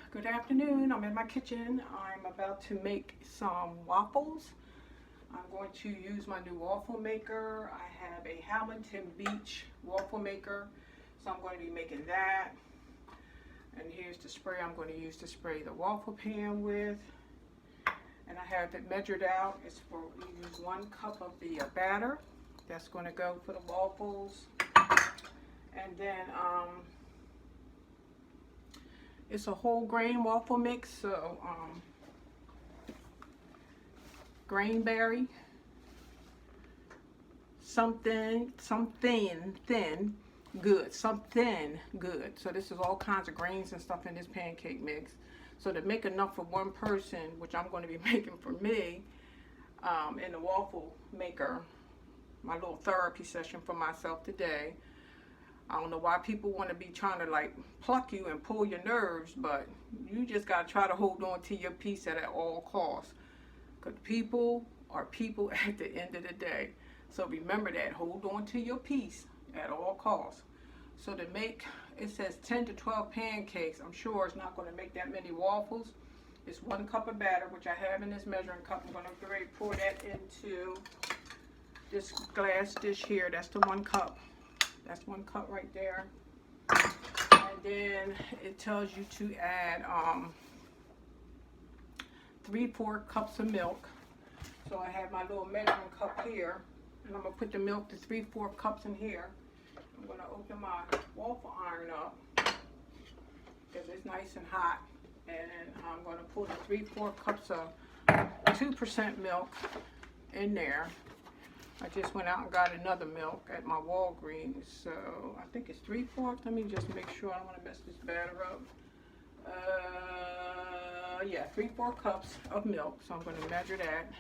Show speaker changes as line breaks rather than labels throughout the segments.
Good afternoon. I'm in my kitchen. I'm about to make some waffles. I'm going to use my new waffle maker. I have a Hamilton Beach waffle maker, so I'm going to be making that. And here's the spray I'm going to use to spray the waffle pan with. And I have it measured out. It's for use 1 cup of the batter. That's going to go for the waffles. And then it's a whole grain waffle mix, so grainberry, something thin, good, something good. So this is all kinds of grains and stuff in this pancake mix. So to make enough for one person, which I'm going to be making for me, in the waffle maker, my little therapy session for myself today. I don't know why people want to be trying to like pluck you and pull your nerves, but you just got to try to hold on to your peace at all costs. Because people are people at the end of the day. So remember that. Hold on to your peace at all costs. So to make, it says 10 to 12 pancakes. I'm sure it's not going to make that many waffles. It's 1 cup of batter, which I have in this measuring cup. I'm going to pour that into this glass dish here. That's the 1 cup. That's 1 cup right there. And then it tells you to add 3/4 cups of milk. So I have my little measuring cup here, and I'm gonna put the milk to 3/4 cups in here. I'm gonna open my waffle iron up because it's nice and hot, and I'm gonna pour the 3/4 cups of 2% milk in there. I just went out and got another milk at my Walgreens, so I think it's 3/4. Let me just make sure I don't want to mess this batter up. Yeah, 3/4 cups of milk. So I'm going to measure that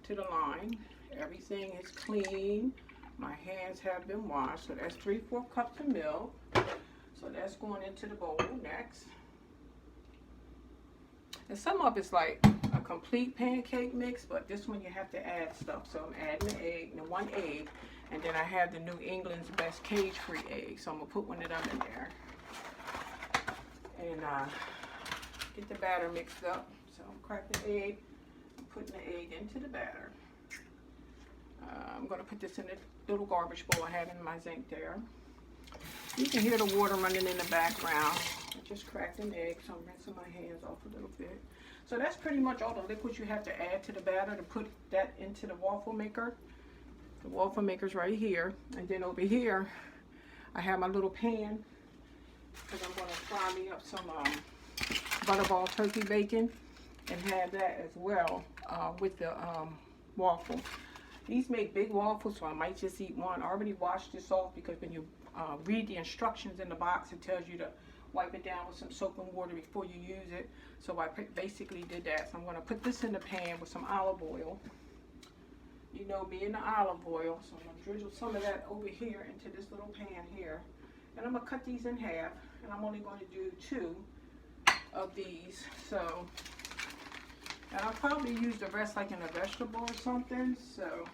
to the line. Everything is clean. My hands have been washed, so that's 3/4 cups of milk. So that's going into the bowl next. And some of it's like a complete pancake mix, but this one you have to add stuff. So I'm adding an egg, 1 egg, and then I have the New England's Best cage-free egg. So I'm gonna put one of them in there and get the batter mixed up. So I'm cracking the egg, I'm putting the egg into the batter. I'm gonna put this in the little garbage bowl I have in my sink there. You can hear the water running in the background. I just cracked an egg, so I'm rinsing my hands off a little bit. So that's pretty much all the liquids you have to add to the batter to put that into the waffle maker. The waffle maker's right here. And then over here, I have my little pan, because I'm going to fry me up some butterball turkey bacon and have that as well with the waffle. These make big waffles, so I might just eat one. I already washed this off because when you read the instructions in the box, it tells you to wipe it down with some soap and water before you use it. So I basically did that. So I'm going to put this in the pan with some olive oil. You know me and the olive oil. So I'm going to drizzle some of that over here into this little pan here. And I'm going to cut these in half. And I'm only going to do 2 of these. So, and I'll probably use the rest like in a vegetable or something. So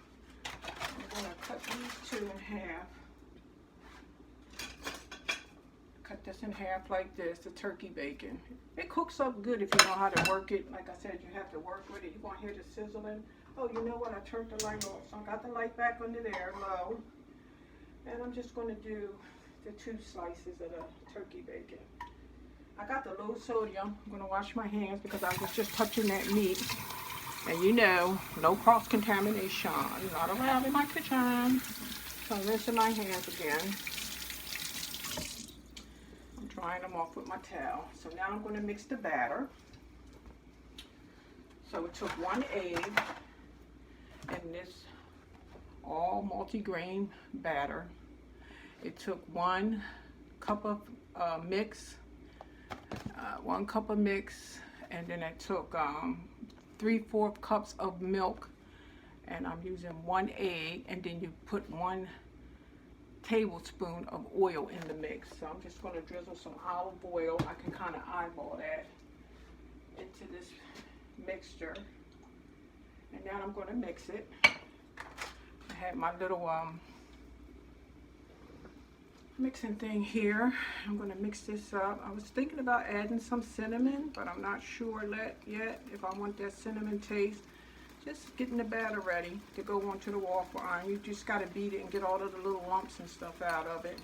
I'm going to cut these 2 in half. Cut this in half like this, the turkey bacon. It cooks up good if you know how to work it. Like I said, you have to work with it. You're going to hear the sizzling. Oh, you know what? I turned the light off. So I got the light back under there, low. And I'm just going to do the 2 slices of the turkey bacon. I got the low sodium. I'm going to wash my hands because I was just touching that meat. And you know, no cross-contamination. Not allowed in my kitchen. So I'm rinsing my hands again. Drying them off with my towel. So now I'm going to mix the batter. So it took 1 egg and this all multi-grain batter. It took 1 cup of mix, 1 cup of mix, and then it took 3/4 cups of milk, and I'm using 1 egg, and then you put 1 tablespoon of oil in the mix. So I'm just going to drizzle some olive oil. I can kind of eyeball that into this mixture. And now I'm going to mix it. I had my little mixing thing here. I'm going to mix this up. I was thinking about adding some cinnamon, but I'm not sure yet if I want that cinnamon taste. Just getting the batter ready to go onto the waffle iron. You just got to beat it and get all of the little lumps and stuff out of it.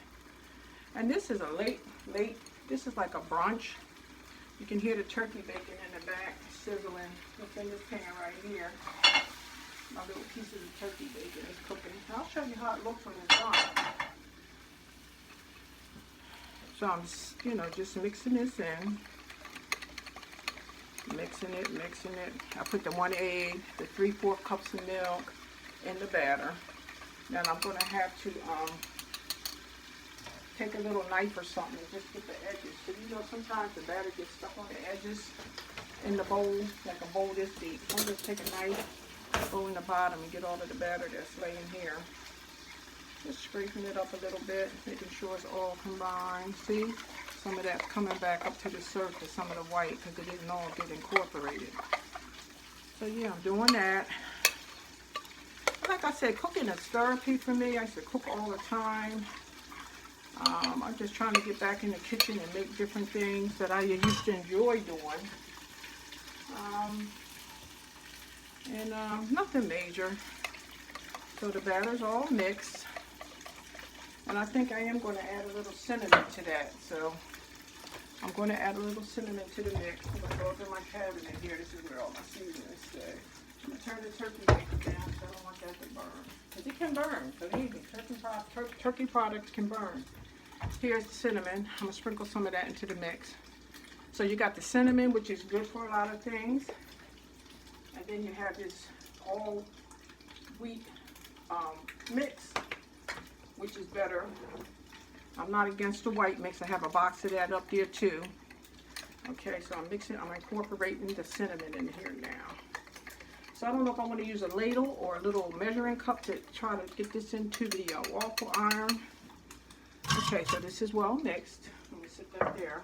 And this is a late, this is like a brunch. You can hear the turkey bacon in the back sizzling. It's in this pan right here. My little pieces of turkey bacon is cooking. I'll show you how it looks when it's done. So I'm, just mixing this in. Mixing it. I put the 1 egg, the 3/4 cups of milk in the batter. Then I'm going to have to take a little knife or something and just get the edges. So sometimes the batter gets stuck on the edges in the bowl, like a bowl this deep. So I'll just take a knife, go in the bottom and get all of the batter that's laying here. Just scraping it up a little bit, making sure it's all combined. See? Some of that's coming back up to the surface, some of the white, because it didn't all get incorporated. So yeah, I'm doing that. Like I said, cooking is therapy for me. I used to cook all the time. I'm just trying to get back in the kitchen and make different things that I used to enjoy doing. Nothing major. So the batter's all mixed. And I think I am going to add a little cinnamon to that. So I'm going to add a little cinnamon to the mix. I'm going to go up in my cabinet here. This is where all my seasonings stay. I'm going to turn the turkey bacon down because I don't want that to burn. Because it can burn. Believe me, turkey products can burn. Here's the cinnamon. I'm going to sprinkle some of that into the mix. So you got the cinnamon, which is good for a lot of things. And then you have this all wheat mix, which is better. I'm not against the white mix. I have a box of that up there too. Okay, so I'm incorporating the cinnamon in here now. So I don't know if I want to use a ladle or a little measuring cup to try to get this into the waffle iron. Okay, so this is well mixed. Let me sit that there.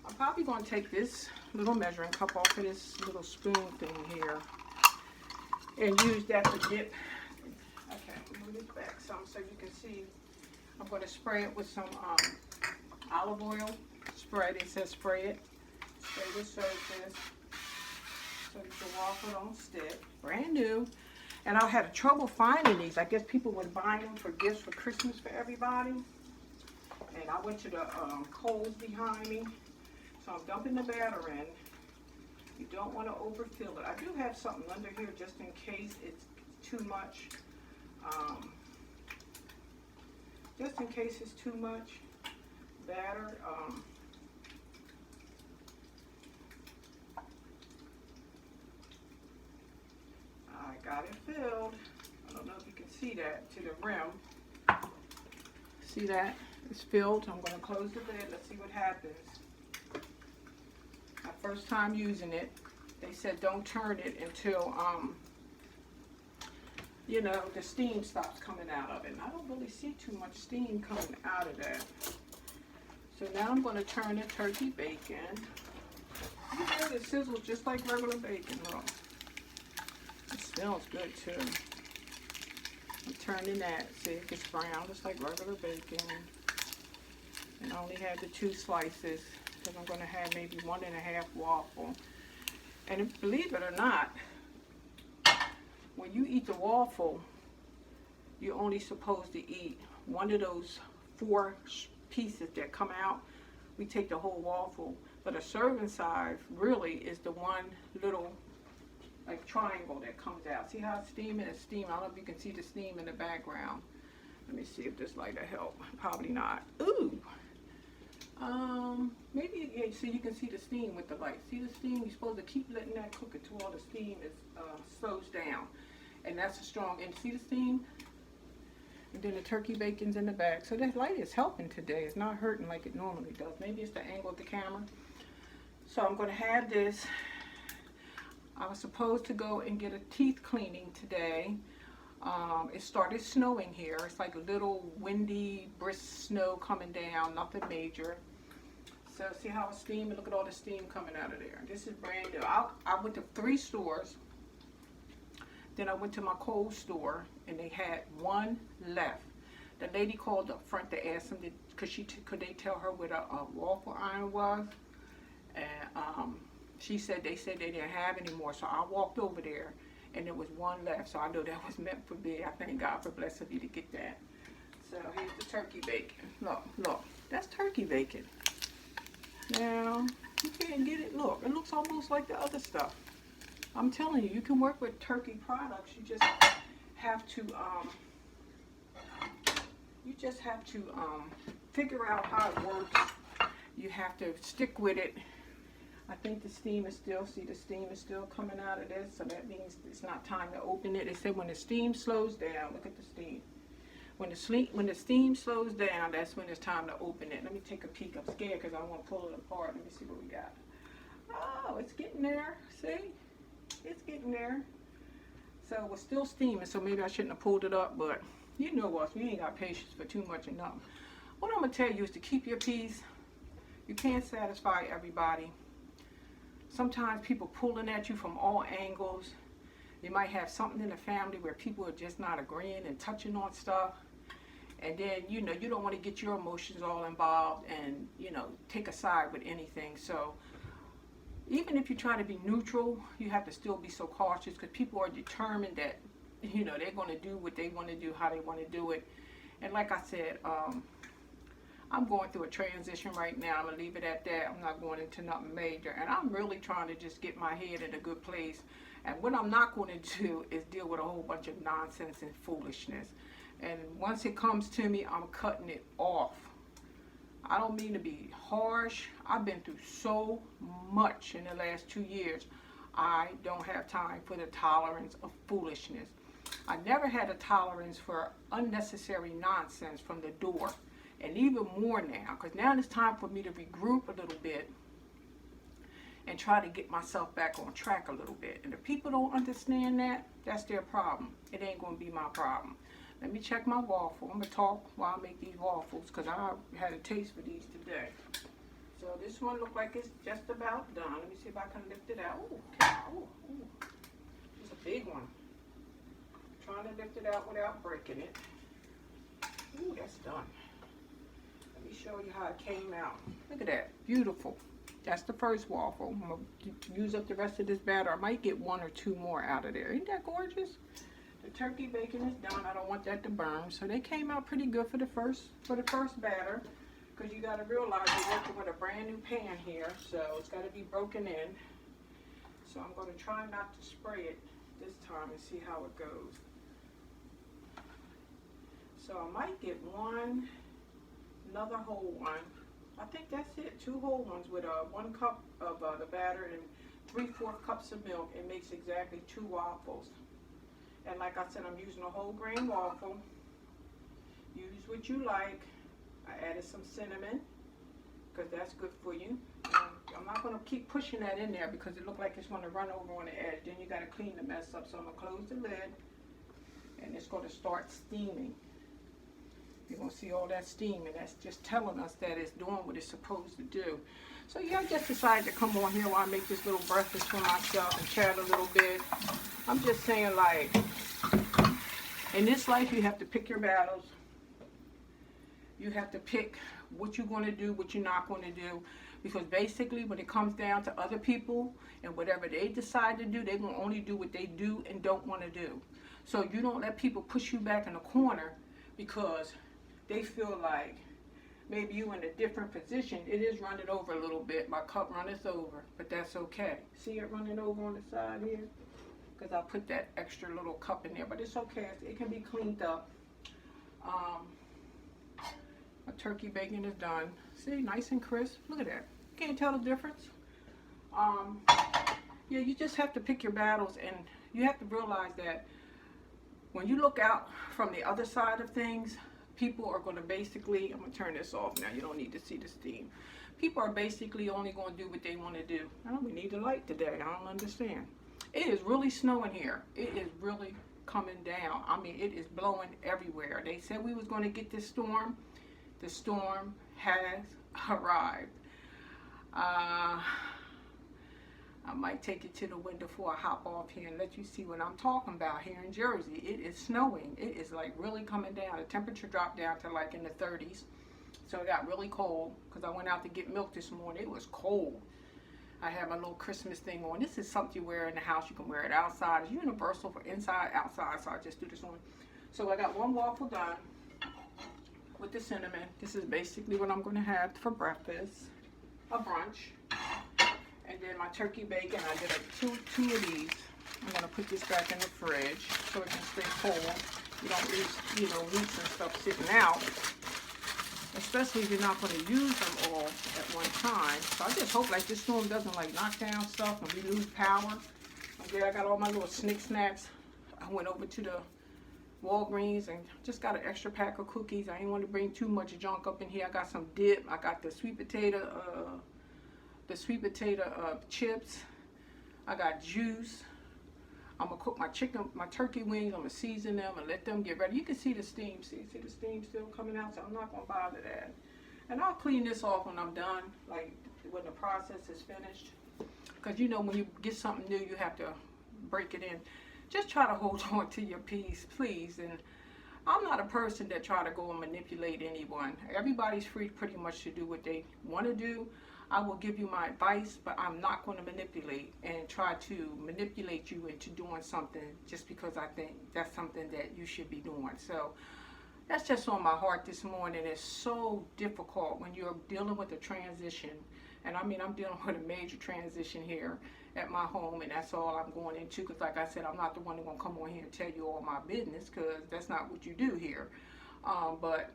I'm probably going to take this little measuring cup off of this little spoon thing here and use that to dip. Okay, move it back some so you can see. I'm going to spray it with some olive oil. Spray, it says spray it. Spray this, so the waffle don't stick. Brand new. And I had trouble finding these. I guess people were buying them for gifts for Christmas for everybody. And I went to the Kohl's behind me. So I'm dumping the batter in. You don't want to overfill it. I do have something under here just in case it's too much. Just in case it's too much batter. I got it filled. I don't know if you can see that to the rim. See that? It's filled. I'm going to close the lid. Let's see what happens. My first time using it, they said don't turn it until the steam stops coming out of it. And I don't really see too much steam coming out of that. So now I'm going to turn the turkey bacon. You hear it sizzles just like regular bacon. Look. It smells good too. I'm turning that. See, it gets brown just like regular bacon. And I only had the 2 slices because I'm going to have maybe 1.5 waffle. And believe it or not, when you eat the waffle, you're only supposed to eat one of those 4 pieces that come out. We take the whole waffle, but a serving size really is the one little like triangle that comes out. See how it's steaming? It's steaming. I don't know if you can see the steam in the background. Let me see if this light will help. Probably not. Ooh. Maybe, yeah, so you can see the steam with the light. See the steam? You're supposed to keep letting that cook until all the steam is slows down. And that's a strong, and see the steam? And then the turkey bacon's in the back. So that light is helping today. It's not hurting like it normally does. Maybe it's the angle of the camera. So I'm going to have this. I was supposed to go and get a teeth cleaning today. It started snowing here. It's like a little windy, brisk snow coming down, nothing major. So see how it's steaming? Look at all the steam coming out of there. This is brand new. I went to 3 stores. Then I went to my Kohl's store and they had 1 left. The lady called up front to ask them, could they tell her what a waffle iron was? And she said they didn't have any more. So I walked over there, and there was one left. So I know that was meant for me. I thank God for blessing me to get that. So here's the turkey bacon. Look, that's turkey bacon. Now, you can't get it. Look, it looks almost like the other stuff. I'm telling you, you can work with turkey products. You just have to, figure out how it works. You have to stick with it. I think the steam is still, the steam is still coming out of this, so that means it's not time to open it. They said when the steam slows down, look at the steam. When the steam slows down, that's when it's time to open it. Let me take a peek. I'm scared because I want to pull it apart. Let me see what we got. Oh, it's getting there. See? It's getting there. So we're still steaming, so maybe I shouldn't have pulled it up, but you know us, we ain't got patience for too much of nothing. What I'm going to tell you is to keep your peace. You can't satisfy everybody. Sometimes people pulling at you from all angles. You might have something in the family where people are just not agreeing and touching on stuff. And then, you know, you don't want to get your emotions all involved and, you know, take a side with anything. So even if you try to be neutral, you have to still be so cautious because people are determined that, you know, they're going to do what they want to do, how they want to do it. And like I said, I'm going through a transition right now. I'm going to leave it at that. I'm not going into nothing major. And I'm really trying to just get my head in a good place. And what I'm not going to do is deal with a whole bunch of nonsense and foolishness. And once it comes to me, I'm cutting it off. I don't mean to be harsh. I've been through so much in the last 2 years. I don't have time for the tolerance of foolishness. I never had a tolerance for unnecessary nonsense from the door. And even more now, because now it's time for me to regroup a little bit and try to get myself back on track a little bit. And if people don't understand that, that's their problem. It ain't going to be my problem. Let me check my waffle. I'm going to talk while I make these waffles because I had a taste for these today. So this one looks like it's just about done. Let me see if I can lift it out. Ooh, okay. Ooh. It's a big one. I'm trying to lift it out without breaking it. Ooh, that's done. Let me show you how it came out. Look at that. Beautiful. That's the first waffle. I'm going to use up the rest of this batter. I might get 1 or 2 more out of there. Ain't that gorgeous? The turkey bacon is done. I don't want that to burn. So they came out pretty good for the first batter. Because you got to realize you're working with a brand new pan here. So it's got to be broken in. So I'm going to try not to spray it this time and see how it goes. So I might get another whole one. I think that's it. 2 whole ones with 1 cup of the batter and 3/4 cups of milk. It makes exactly 2 waffles. And like I said, I'm using a whole grain waffle. Use what you like. I added some cinnamon because that's good for you. I'm not going to keep pushing that in there because it looks like it's going to run over on the edge. Then you got to clean the mess up. So I'm going to close the lid and it's going to start steaming. You're going to see all that steam, and that's just telling us that it's doing what it's supposed to do. So yeah, I just decided to come on here while I make this little breakfast for myself and chat a little bit. I'm just saying, like, in this life you have to pick your battles. You have to pick what you're going to do, what you're not going to do. Because basically when it comes down to other people and whatever they decide to do, they're going to only do what they do and don't want to do. So you don't let people push you back in a corner because they feel like maybe you in a different position. It is running over a little bit. My cup runneth over, but that's okay. See it running over on the side here? Because I put that extra little cup in there, but it's okay. It can be cleaned up. My turkey bacon is done. See, nice and crisp. Look at that. You can't tell the difference. Yeah, you just have to pick your battles, and you have to realize that when you look out from the other side of things, people are going to basically, I'm going to turn this off now, you don't need to see the steam. People are basically only going to do what they want to do. Oh, we need the light today. I don't understand. It is really snowing here. It is really coming down. I mean, it is blowing everywhere. They said we was going to get this storm. The storm has arrived. I might take it to the window before I hop off here and let you see what I'm talking about here in Jersey. It is snowing. It is like really coming down. The temperature dropped down to like in the 30s. So it got really cold because I went out to get milk this morning. It was cold. I have my little Christmas thing on. This is something you wear in the house. You can wear it outside. It's universal for inside, outside. So I just do this on. So I got one waffle done with the cinnamon. This is basically what I'm going to have for breakfast. A brunch. And then my turkey bacon, I did two of these. I'm going to put this back in the fridge so it can stay cold. You don't lose, you know, meats and stuff sitting out. Especially if you're not going to use them all at one time. So I just hope like this storm doesn't like knock down stuff and we lose power. Okay, I got all my little snick snacks. I went over to the Walgreens and just got an extra pack of cookies. I didn't want to bring too much junk up in here. I got some dip. I got the sweet potato chips. I got juice. I'm gonna cook my turkey wings. I'm gonna season them and let them get ready. You can see the steam. See the steam still coming out, so I'm not gonna bother that. And I'll clean this off when I'm done, like when the process is finished. Because you know when you get something new, you have to break it in. Just try to hold on to your peace, please. And I'm not a person that try to go and manipulate anyone. Everybody's free pretty much to do what they want to do. I will give you my advice, but I'm not going to manipulate and try to manipulate you into doing something just because I think that's something that you should be doing. So that's just on my heart this morning. It's so difficult when you're dealing with a transition. And I mean, I'm dealing with a major transition here at my home, and that's all I'm going into. Because like I said, I'm not the one who's going to come on here and tell you all my business, because that's not what you do here. But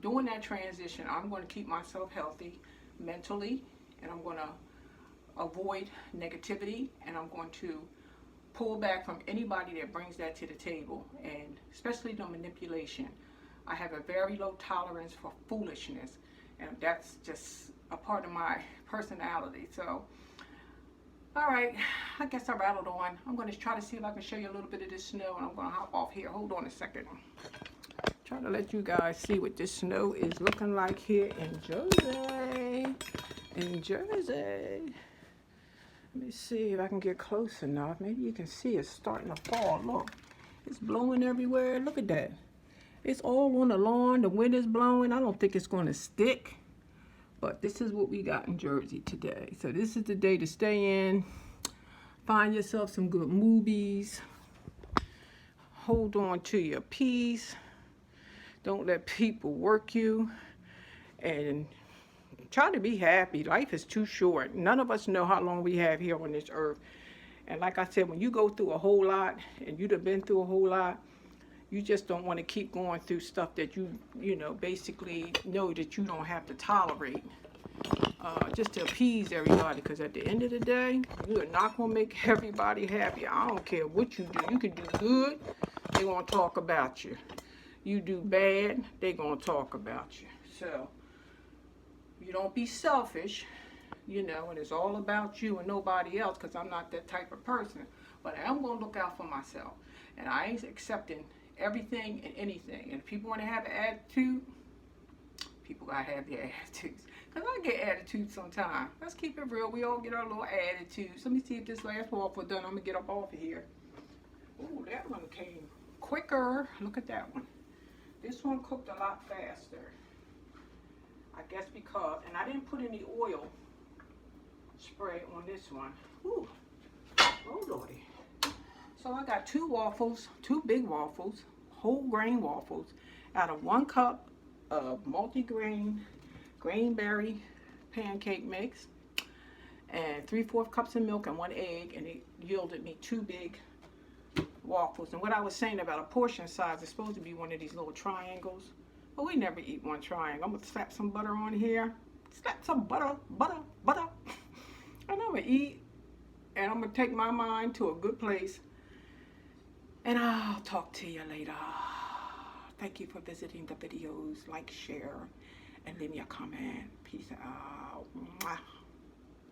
doing that transition, I'm going to keep myself healthy mentally, and I'm going to avoid negativity, and I'm going to pull back from anybody that brings that to the table, and especially the manipulation. I have a very low tolerance for foolishness, and that's just a part of my personality. So, all right, I guess I rattled on. I'm going to try to see if I can show you a little bit of this snow, and I'm going to hop off here. Hold on a second. Try to let you guys see what this snow is looking like here in Jersey. In Jersey. Let me see if I can get close enough. Maybe you can see it's starting to fall. Look, it's blowing everywhere. Look at that. It's all on the lawn. The wind is blowing. I don't think it's going to stick. But this is what we got in Jersey today. So this is the day to stay in. Find yourself some good movies. Hold on to your peace. Don't let people work you. And try to be happy. Life is too short. None of us know how long we have here on this earth. And like I said, when you go through a whole lot, and you've been through a whole lot, you just don't want to keep going through stuff that you know, basically know that you don't have to tolerate. Just to appease everybody, because at the end of the day, you are not going to make everybody happy. I don't care what you do. You can do good, they're going to talk about you. You do bad, they're going to talk about you. So, you don't be selfish, you know, and it's all about you and nobody else, because I'm not that type of person. But I am going to look out for myself. And I ain't accepting everything and anything. And if people want to have an attitude, people got to have their attitudes. Because I get attitudes sometimes. Let's keep it real. We all get our little attitudes. Let me see if this last waffle done. I'm going to get up off of here. Ooh, that one came quicker. Look at that one. This one cooked a lot faster. I guess because, and I didn't put any oil spray on this one. Ooh, oh lordy. So I got two big waffles, whole grain waffles, out of 1 cup of multi-grain grainberry pancake mix, and 3/4 cups of milk and 1 egg, and it yielded me 2 big waffles. And what I was saying about a portion size, it's supposed to be one of these little triangles. But we never eat one triangle. I'm going to slap some butter on here. Slap some butter. And I'm going to eat. And I'm going to take my mind to a good place. And I'll talk to you later. Thank you for visiting the videos. Like, share, and leave me a comment. Peace out. Mwah.